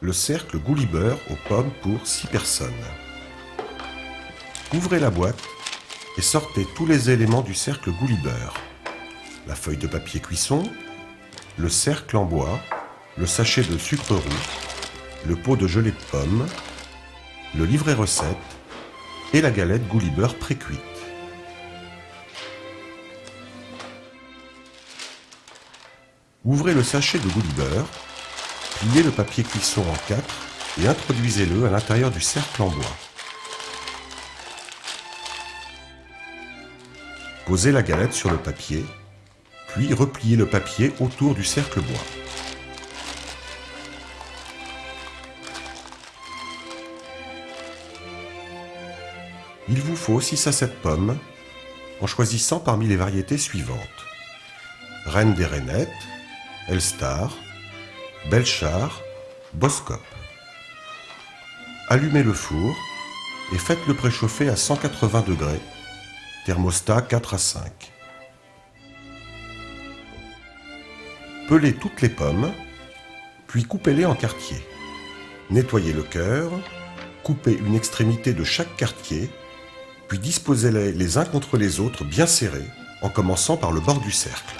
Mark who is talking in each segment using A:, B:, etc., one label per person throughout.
A: le cercle Goulibeur aux pommes pour 6 personnes. Ouvrez la boîte et sortez tous les éléments du cercle Goulibeur. La feuille de papier cuisson, le cercle en bois, le sachet de sucre roux, le pot de gelée de pommes, le livret recette et la galette Goulibeur pré-cuite. Ouvrez le sachet de Goulibeur, pliez le papier cuisson en 4 et introduisez-le à l'intérieur du cercle en bois. Posez la galette sur le papier, puis repliez le papier autour du cercle bois. Il vous faut 6 à 7 pommes, en choisissant parmi les variétés suivantes: Reine des Rainettes, Elstar, Belchar, Boskop. Allumez le four et faites-le préchauffer à 180 degrés, thermostat 4 à 5. Pelez toutes les pommes, puis coupez-les en quartiers. Nettoyez le cœur, coupez une extrémité de chaque quartier, puis disposez-les les uns contre les autres bien serrés, en commençant par le bord du cercle.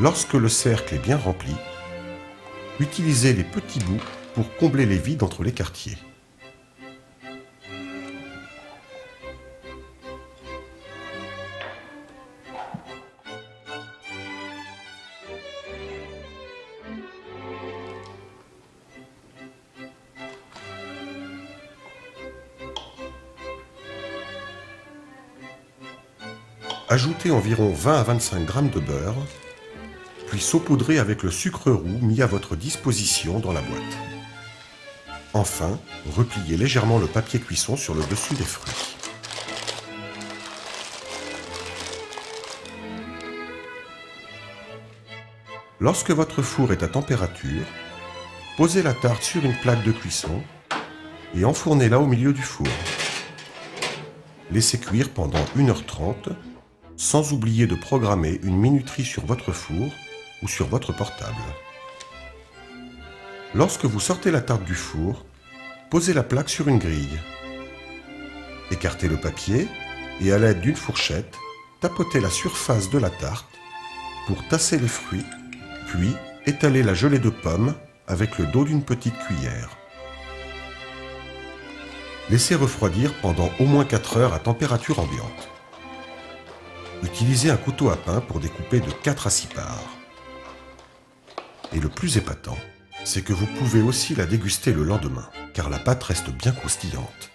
A: Lorsque le cercle est bien rempli, utilisez les petits bouts pour combler les vides entre les quartiers. Ajoutez environ 20 à 25 g de beurre, puis saupoudrez avec le sucre roux mis à votre disposition dans la boîte. Enfin, repliez légèrement le papier cuisson sur le dessus des fruits. Lorsque votre four est à température, posez la tarte sur une plaque de cuisson et enfournez-la au milieu du four. Laissez cuire pendant 1h30, sans oublier de programmer une minuterie sur votre four ou sur votre portable. Lorsque vous sortez la tarte du four, posez la plaque sur une grille. Écartez le papier et à l'aide d'une fourchette, tapotez la surface de la tarte pour tasser les fruits, puis étalez la gelée de pommes avec le dos d'une petite cuillère. Laissez refroidir pendant au moins 4 heures à température ambiante. Utilisez un couteau à pain pour découper de 4 à 6 parts. Et le plus épatant, c'est que vous pouvez aussi la déguster le lendemain, car la pâte reste bien croustillante.